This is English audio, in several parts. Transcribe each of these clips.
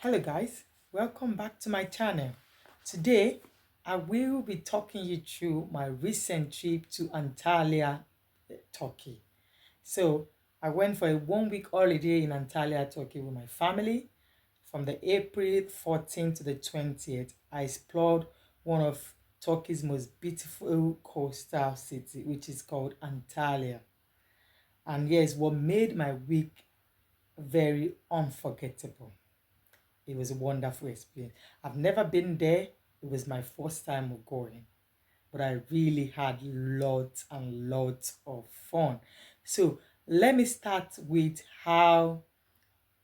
Hello guys, welcome back to my channel. Today I will be talking you through my recent trip to Antalya, Turkey. So I went for a 1 week holiday in Antalya, Turkey with my family. From the April 14th to the 20th, I explored one of Turkey's most beautiful coastal city, which is called Antalya. And yes, what made my week very unforgettable. It was a wonderful experience. I've never been there. It was my first time of going, but I really had lots and lots of fun. So let me start with how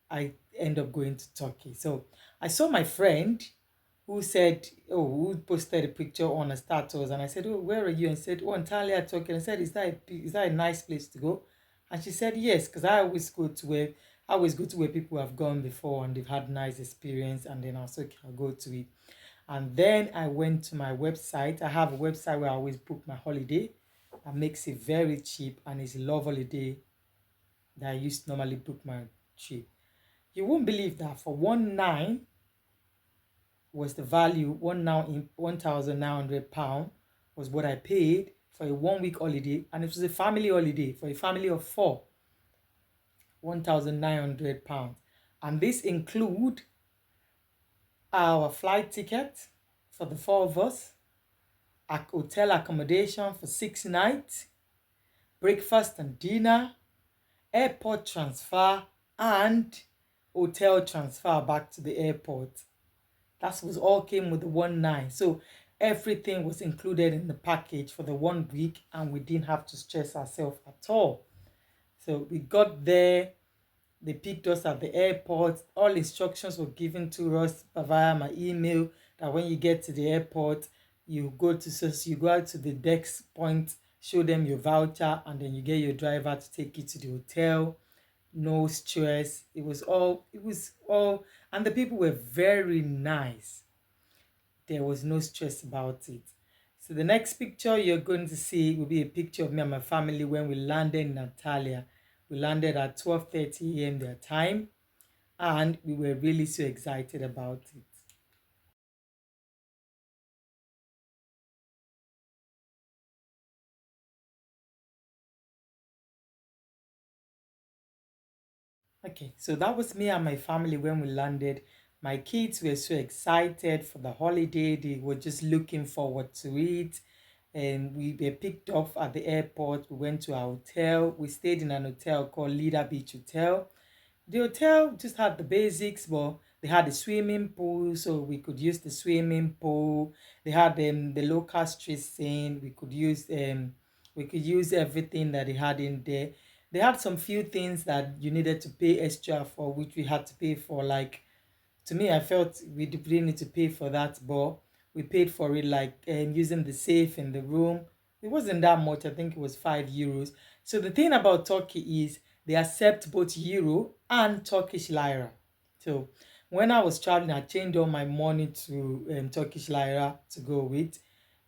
I end up going to Turkey. So I saw my friend who said, oh, who posted a picture on a status, and I said, oh, where are you? And said, oh, Antalya, Turkey. And I said, is that a nice place to go? And she said, yes, because I always go to where people have gone before and they've had nice experience, and then I was okay, I'll go to it. And then I went to my website. I have a website where I always book my holiday. That makes it very cheap, and it's a love holiday that I used to normally book my trip. You won't believe that for 1 9 was the value, 1,900 pound was what I paid for a 1 week holiday, and it was a family holiday for a family of four. 1,900 pounds, and this include our flight ticket for the four of us, hotel accommodation for 6 nights, breakfast and dinner, airport transfer, and hotel transfer back to the airport. That was all came with the 1 9. So everything was included in the package for the 1 week, and we didn't have to stress ourselves at all. So we got there, they picked us at the airport. All instructions were given to us via my email that when you get to the airport, you go out to the desk point, show them your voucher, and then you get your driver to take you to the hotel. No stress. It was all, and the people were very nice. There was no stress about it. So the next picture you're going to see will be a picture of me and my family when we landed in Antalya. We landed at 12:30 a.m. their time, and we were really so excited about it. Okay, so that was me and my family when we landed. My kids were so excited for the holiday. They were just looking forward to it. And we were picked up at the airport. We went to our hotel. We stayed in an hotel called Lida Beach Hotel. The hotel just had the basics, but they had a swimming pool, so we could use the swimming pool. They had the local street scene. We could use everything that they had in there. They had some few things that you needed to pay extra for, which we had to pay for. Like, to me, I felt we didn't need to pay for that, but we paid for it, like using the safe in the room. It wasn't that much. I think it was €5. So the thing about Turkey is they accept both euro and Turkish lira. So when I was traveling, I changed all my money to Turkish lira to go with.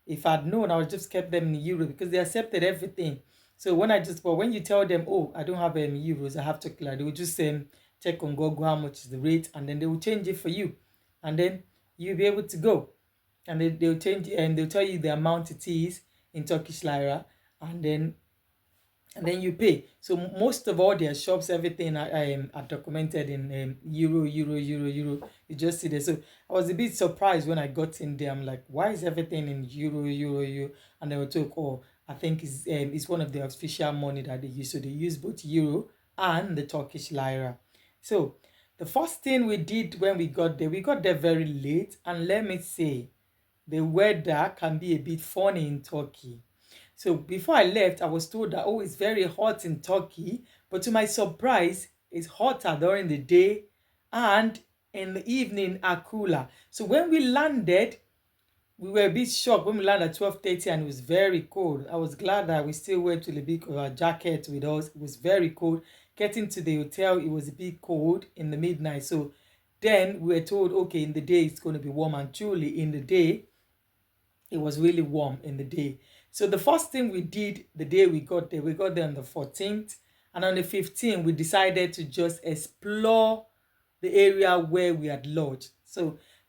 If I'd known, I would just kept them in euro because they accepted everything. So when you tell them, oh, I don't have euros, I have Turkish lira, they will just check on Google how much is the rate, and then they will change it for you, and then you'll be able to go, and they'll change and they'll tell you the amount it is in Turkish lira, and then you pay. So most of all their shops, everything are documented in euro. You just see there. So I was a bit surprised when I got in there. I'm like, why is everything in euro? And they were told, oh, I think it's one of the official money that they use. So they use both euro and the Turkish lira. So the first thing we did when we got there very late, and let me say, the weather can be a bit funny in Turkey. So before I left, I was told that, oh, it's very hot in Turkey, but to my surprise, it's hotter during the day, and in the evening are cooler. So when we landed, we were a bit shocked when we landed at 12:30, and it was very cold. I was glad that we still went with a big jacket with us. It was very cold. Getting to the hotel, it was a bit cold in the midnight. So then we were told, okay, in the day it's going to be warm, and truly in the day it was really warm in the day. So the first thing we did the day we got there on the 14th, and on the 15th, we decided to just explore the area where we had lodged. So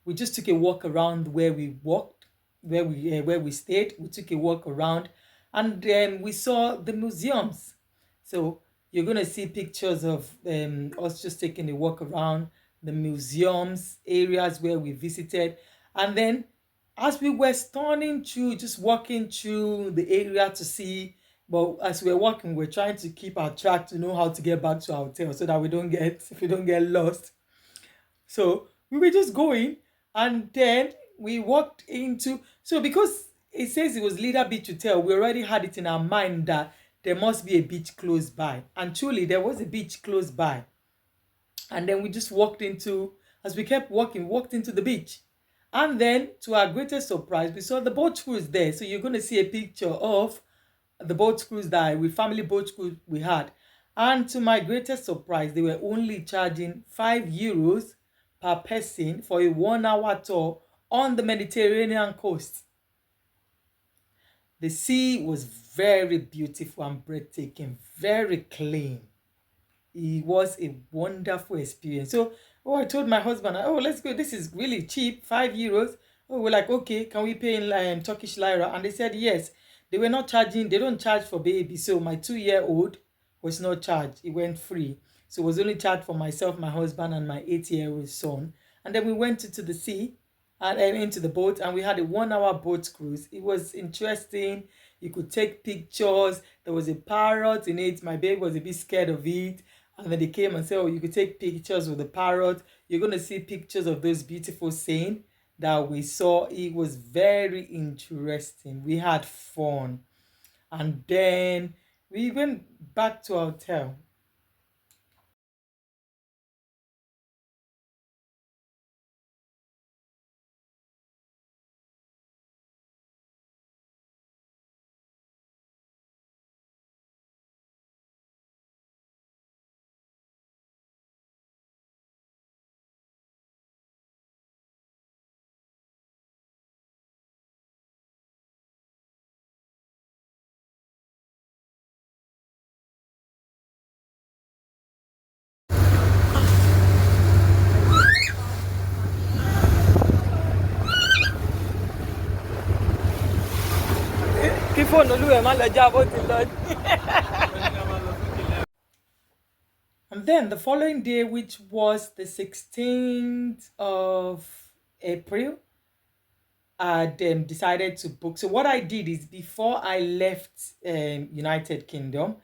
we just took a walk around where we walked, where we stayed. We took a walk around, and then we saw the museums. So you're gonna see pictures of us just taking a walk around the museums areas where we visited, and then as we were turning through, just walking through the area to see. But as we were walking, we're trying to keep our track to know how to get back to our hotel so that we don't get lost. So we were just going, and then we walked into. So because it says it was Leader Beach Hotel, we already had it in our mind that there must be a beach close by, and truly there was a beach close by. And then we just walked into, as we kept walking, we walked into the beach. And then, to our greatest surprise, we saw the boat cruise there. So you're going to see a picture of the boat cruise that we family boat cruise we had. And to my greatest surprise, they were only charging €5 per person for a 1 hour tour on the Mediterranean coast. The sea was very beautiful and breathtaking, very clean. It was a wonderful experience. So, I told my husband, oh, let's go. This is really cheap, €5. Oh, we're like, okay, can we pay in Turkish lira? And they said yes. They were not charging. They don't charge for baby. So my 2-year-old was not charged. It went free. So it was only charged for myself, my husband, and my 8-year-old son. And then we went into the sea and into the boat, and we had a 1 hour boat cruise. It was interesting. You could take pictures. There was a parrot in it. My baby was a bit scared of it. And then they came and said, oh, you could take pictures with the parrot. You're going to see pictures of those beautiful scenes that we saw. It was very interesting. We had fun. And then we went back to our hotel. Kí fóònù olúwẹ̀ má lọ jábọ́ ti lọ. And then the following day, which was the 16th of April, I decided to book. So what I did is, before I left United Kingdom,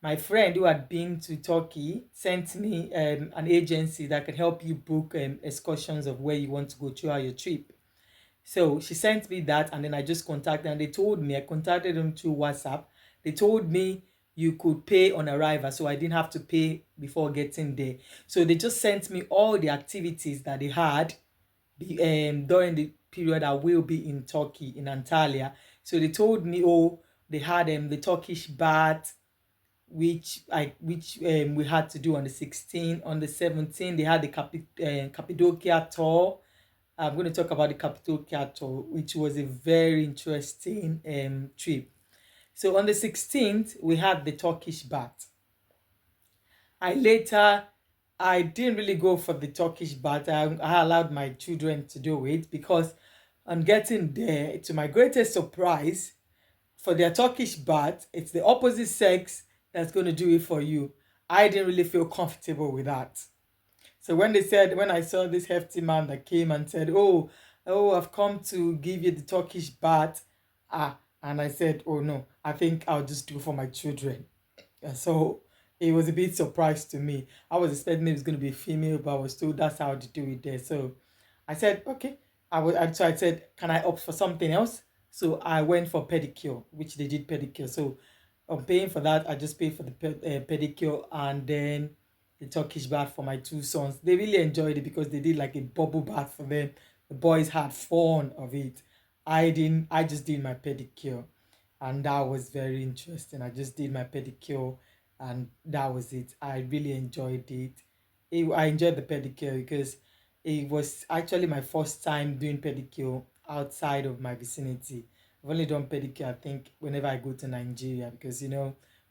my friend who had been to Turkey sent me an agency that could help you book excursions of where you want to go throughout your trip. So she sent me that, and then I just contacted, and they told me, I contacted them through WhatsApp. They told me you could pay on arrival, so I didn't have to pay before getting there. So they just sent me all the activities that they had during the period I will be in Turkey, in Antalya. So they told me, oh, they had the Turkish bath, which we had to do on the 16th. On the 17th, they had the Cappadocia tour. I'm going to talk about the Cappadocia tour, which was a very interesting trip. So on the 16th, we had the Turkish bath. I didn't really go for the Turkish bath. I allowed my children to do it because on getting there, to my greatest surprise, for their Turkish bath, it's the opposite sex that's going to do it for you. I didn't really feel comfortable with that. So when I saw this hefty man that came and said, oh, I've come to give you the Turkish bath, and I said, oh no, I think I'll just do for my children. And so it was a bit surprise to me. I was expecting it was going to be female, but I was told that's how to do it there. So I said, okay. So I said, can I opt for something else? So I went for pedicure, which they did pedicure. So I'm paying for that. I just paid for the pedicure, and then the Turkish bath for my two sons. They really enjoyed it because they did like a bubble bath for them. The boys had fun of it. I didn't. I just did my pedicure, and that was very interesting. I just did my pedicure, and that was it. I really enjoyed it. I enjoyed the pedicure because it was actually my first time doing pedicure outside of my vicinity. I've only done pedicure, I think, whenever I go to Nigeria, because we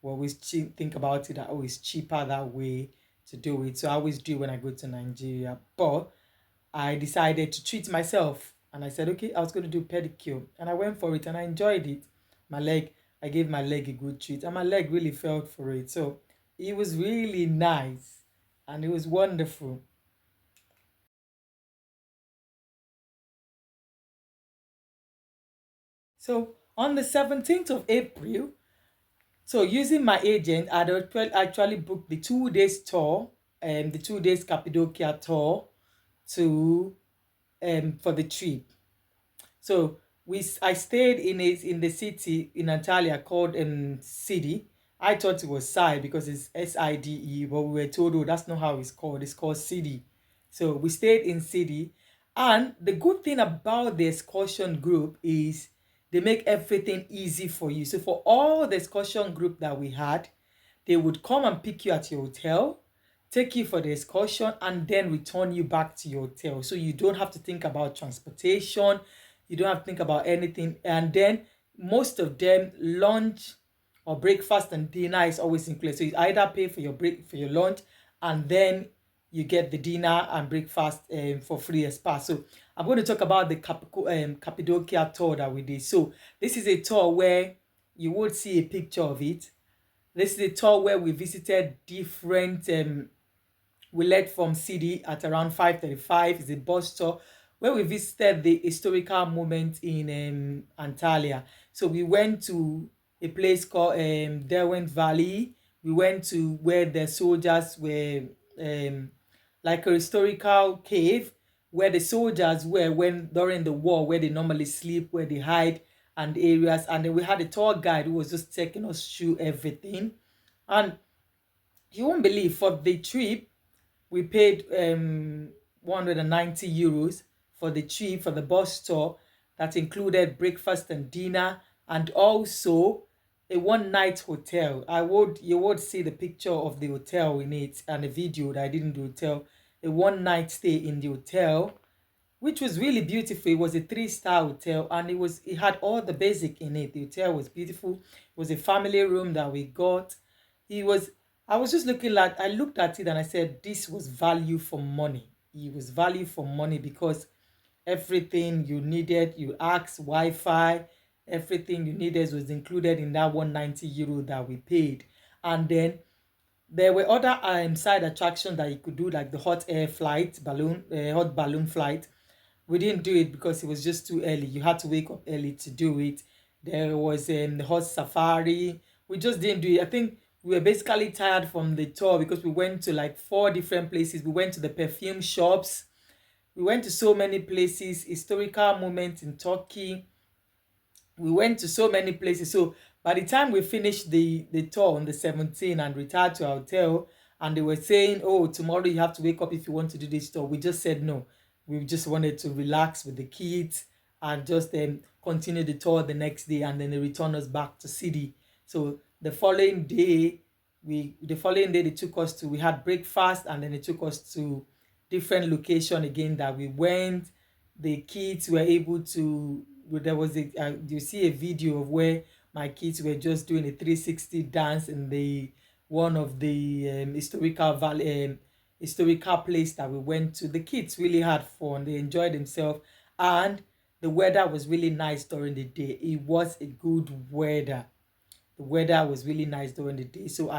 always think about it that, oh, it's cheaper that way to do it. So I always do when I go to Nigeria. But I decided to treat myself and I said, okay, I was going to do pedicure. And I went for it and I enjoyed it. My leg, I gave my leg a good treat and my leg really felt for it. So it was really nice and it was wonderful. So on the 17th of April, so using my agent, I'd actually booked the 2 days tour, the 2 days Cappadocia tour to for the trip. So I stayed in the city in Antalya called City. I thought it was Side because it's Side, but we were told, oh, that's not how it's called. It's called City. So we stayed in City, and the good thing about the excursion group is they make everything easy for you. So for all the excursion group that we had, they would come and pick you at your hotel, take you for the excursion, and then return you back to your hotel. So you don't have to think about transportation, you don't have to think about anything. And then most of them, lunch or breakfast and dinner is always included. So you either pay for your break for your lunch, and then you get the dinner and breakfast for free as part. So I'm going to talk about the Cappadocia tour that we did. So this is a tour where you would see a picture of it. This is a tour where we visited different we left from city at around 5:35. It's a bus tour where we visited the historical moment in Antalya. So we went to a place called Derwent Valley. We went to where the soldiers were, um, like a historical cave where the soldiers were when during the war, where they normally sleep, where they hide, and areas. And then we had a tour guide who was just taking us through everything. And you won't believe, for the trip we paid 190 euros for the trip, for the bus tour that included breakfast and dinner, and also a one night hotel. You would see the picture of the hotel in it and the video that I did in the hotel. A one night stay in the hotel, which was really beautiful. It was a three-star hotel, and it had all the basic in it. The hotel was beautiful. It was a family room that we got. It was I was just I looked at it and I said, this was value for money. It was value for money because everything you needed, you asked, Wi-Fi, everything you needed was included in that 190 euro that we paid. And then there were other side attractions that you could do, like the hot balloon flight. We didn't do it because it was just too early. You had to wake up early to do it. There was the horse safari. We just didn't do it. I think we were basically tired from the tour because we went to like four different places. We went to the perfume shops. We went to so many places, historical moments in Turkey. We went to so many places. So by the time we finished the tour on the 17th and retired to our hotel, and they were saying, oh, tomorrow you have to wake up if you want to do this tour, we just said no. We just wanted to relax with the kids and just continue the tour the next day, and then they return us back to city. So the following day they took us to, we had breakfast, and then they took us to different location again that we went. The kids were able to, there was you see a video of where my kids were just doing a 360 dance in the one of the historical place that we went to. The kids really had fun, they enjoyed themselves, and the weather was really nice during the day. It was a good weather. The weather was really nice during the day, so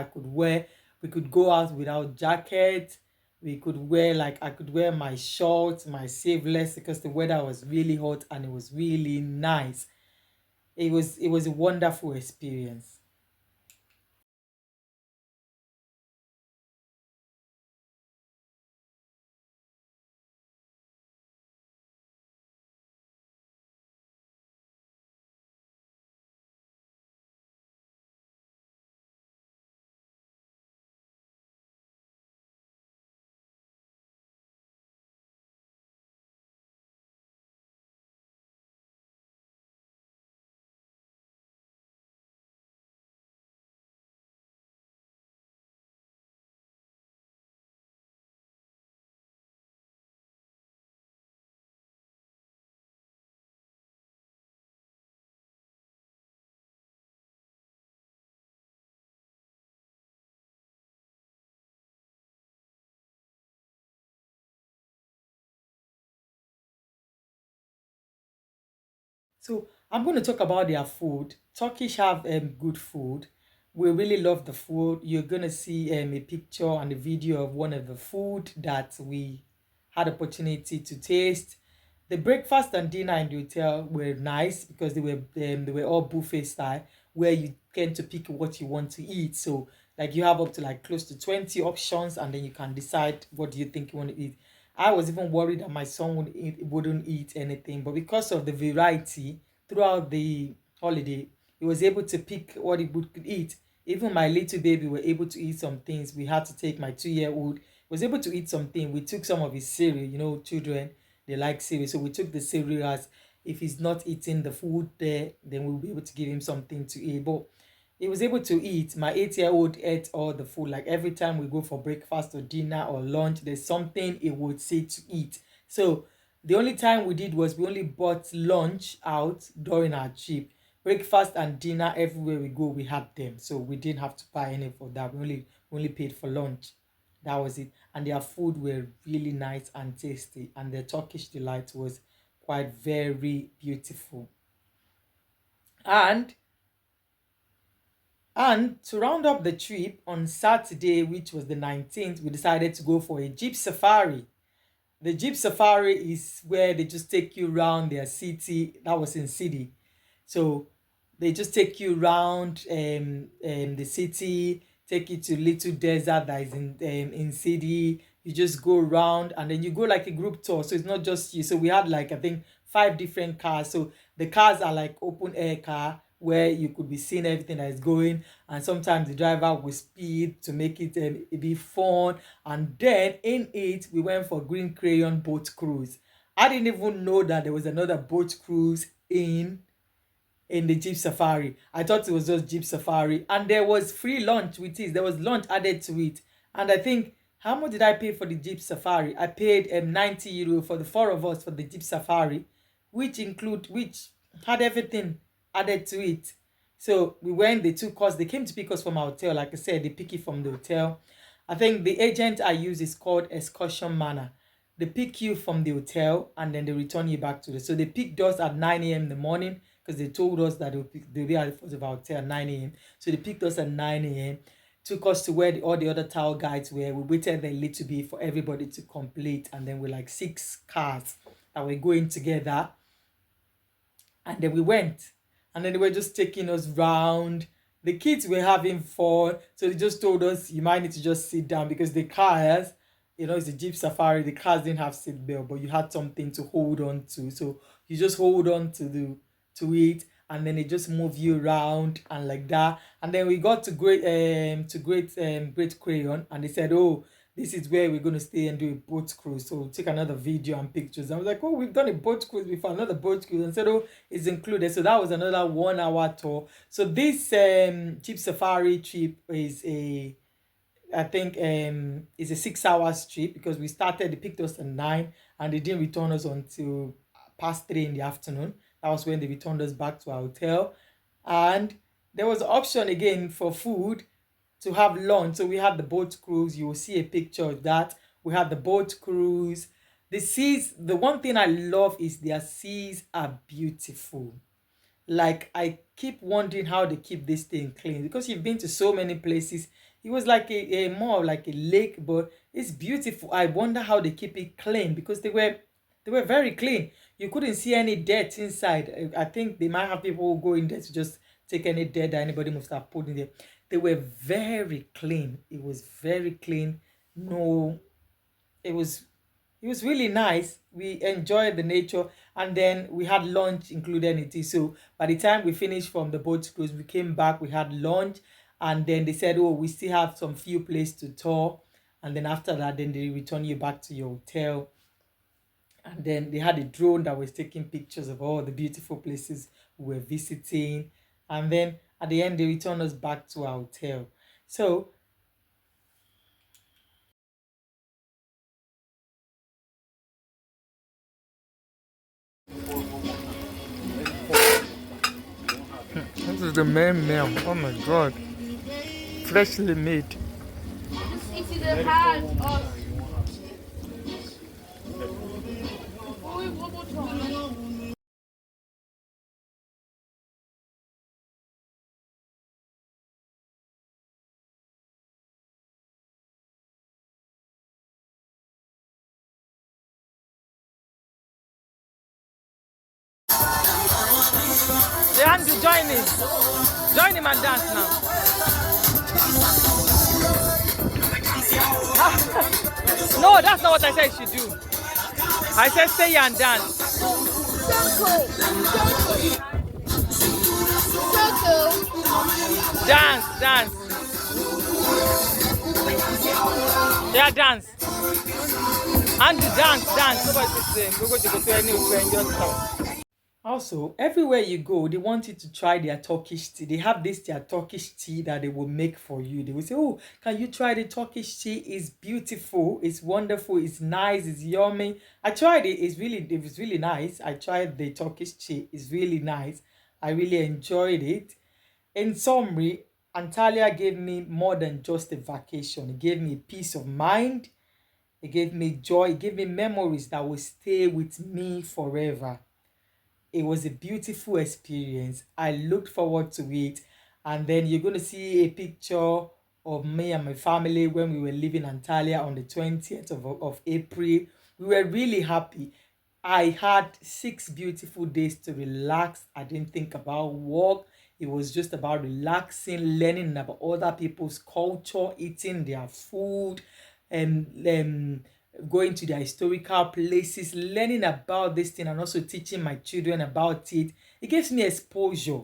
we could go out without jackets. We could wear, like, I could wear my shorts, my sleeveless, because the weather was really hot and it was really nice. It was a wonderful experience. So I'm going to talk about their food. Turkish have good food. We really love the food. You're going to see a picture and a video of one of the food that we had opportunity to taste. The breakfast and dinner in the hotel were nice because they were all buffet style where you get to pick what you want to eat. So like you have up to like close to 20 options and then you can decide what do you think you want to eat. I was even worried that my son wouldn't eat anything, but because of the variety throughout the holiday, he was able to pick what he would eat. Even my little baby were able to eat some things. We had to take my 2-year-old was able to eat something. We took some of his cereal. You know, children they like cereal, so we took the cereal as if he's not eating the food there, then we'll be able to give him something to eat. But he was able to eat. My 8-year-old ate all the food. Like every time we go for breakfast or dinner or lunch, there's something he would say to eat. So the only time we did was we only bought lunch out during our trip. Breakfast and dinner everywhere we go, we had them. So we didn't have to buy any for that. We only paid for lunch. That was it. And their food were really nice and tasty. And the Turkish delight was quite very beautiful. And And to round up the trip, on Saturday, which was the 19th, we decided to go for a jeep safari. The jeep safari is where they just take you around their city. That was in city. So they just take you around the city, take you to little desert that is in city. You just go around and then you go like a group tour. So it's not just you. So we had like I think 5 different cars. So the cars are like open air car where you could be seeing everything that is going, and sometimes the driver will speed to make it a bit fun. And then in it we went for green crayon boat cruise. I didn't even know that there was another boat cruise in the Jeep Safari. I thought it was just Jeep Safari. And there was free lunch with it. There was lunch added to it. And I think, how much did I pay for the Jeep Safari? I paid €90 for the four of us for the Jeep Safari, which had everything added to it. So we went, they took us, they came to pick us from our hotel. Like I said, they pick it from the hotel. I think the agent I use is called Excursion Manor. They pick you from the hotel and then they return you back to the. So they picked us at 9 a.m. in the morning because they told us that they'll be at the hotel at 9 a.m. So they picked us at 9 a.m. Took us to where all the other tower guides were. We waited a little bit for everybody to complete, and then we're like 6 cars that were going together. And then we went, and then they were just taking us round. The kids were having fun, so they just told us you might need to just sit down because the cars, it's a jeep safari. The cars didn't have seat belt, but you had something to hold on to, so you just hold on to it, and then it just move you around and like that. And then we got to Great Crayon, and they said, oh, this is where we're going to stay and do a boat cruise. So we'll take another video and pictures. I was like, oh, we've done a boat cruise before, another boat cruise. And said, oh, it's included. So that was another 1 hour tour. So this Jeep Safari trip is I think it's a 6 hours trip because we started, they picked us at 9 and they didn't return us until past 3 in the afternoon. That was when they returned us back to our hotel. And there was an option again for food to have lunch. So we had the boat cruise. You will see a picture of that. We had the boat cruise. The seas, the one thing I love is their seas are beautiful. Like I keep wondering how they keep this thing clean because you've been to so many places. It was like a more like a lake, but it's beautiful. I wonder how they keep it clean because they were very clean. You couldn't see any dirt inside. I think they might have people who go in there to just take any dirt that anybody must have put in there. They were very clean. It was very clean. No, it was it was really nice. We enjoyed the nature, and then we had lunch included in it. So by the time we finished from the boat cruise, we came back, we had lunch, and then they said, oh, we still have some few places to tour. And then after that, then they return you back to your hotel. And then they had a drone that was taking pictures of all the beautiful places we were visiting. And then at the end, they returned us back to our hotel. So this is the main meal. Oh my god. Freshly made. Just eat the hand. Andrew, join him. Join him and dance now. No, that's not what I said you should do. I said stay here and dance. Dance, dance. Yeah, dance. Andrew, dance, dance. Nobody's saying go to anywhere and just come. Also, everywhere you go, they want you to try their Turkish tea. They have their Turkish tea that they will make for you. They will say, "Oh, can you try the Turkish tea? It's beautiful, it's wonderful, it's nice, it's yummy." I tried it. It was really nice. I tried the Turkish tea. It's really nice. I really enjoyed it. In summary, Antalya gave me more than just a vacation. It gave me peace of mind. It gave me joy. It gave me memories that will stay with me forever. It was a beautiful experience. I looked forward to it. And then you're going to see a picture of me and my family when we were living in Antalya on the 20th of April. We were really happy. I had 6 beautiful days to relax. I didn't think about work. It was just about relaxing, learning about other people's culture, eating their food, and going to their historical places, learning about this thing, and also teaching my children about it. It gives me exposure.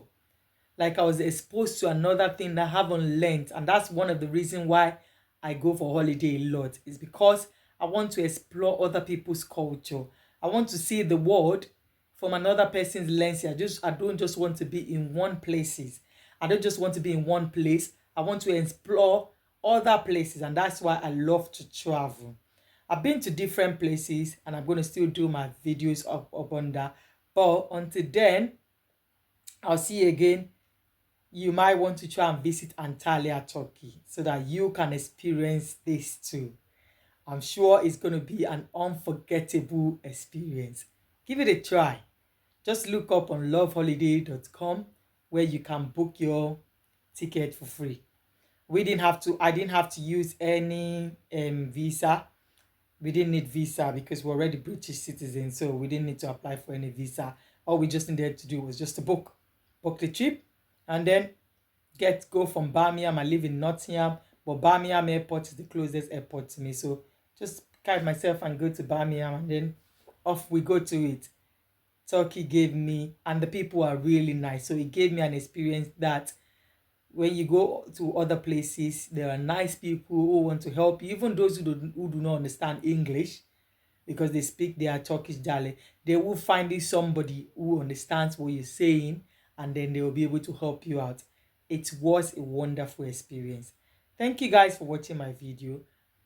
Like I was exposed to another thing that I haven't learned. And that's one of the reasons why I go for holiday a lot. Is because I want to explore other people's culture. I want to see the world from another person's lens. I don't just want to be in one places. I don't just want to be in one place. I want to explore other places. And that's why I love to travel. I've been to different places and I'm going to still do my videos up on that. But until then, I'll see you again. You might want to try and visit Antalya, Turkey, so that you can experience this too. I'm sure it's going to be an unforgettable experience. Give it a try. Just look up on loveholiday.com where you can book your ticket for free. I didn't have to use any visa. We didn't need visa because we're already British citizens, so we didn't need to apply for any visa. All we just needed to do was just to book the trip, and then go from Birmingham. I live in Nottingham, but Birmingham airport is the closest airport to me, so just carry myself and go to Birmingham, and then off we go to it. Turkey gave me, and the people are really nice, so it gave me an experience that when you go to other places, there are nice people who want to help you, even those who do not understand English because they speak their Turkish dialect. They will find somebody who understands what you're saying, and then they will be able to help you out. It was a wonderful experience. Thank you guys for watching my video.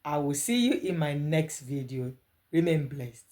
I will see you in my next video. Remain blessed.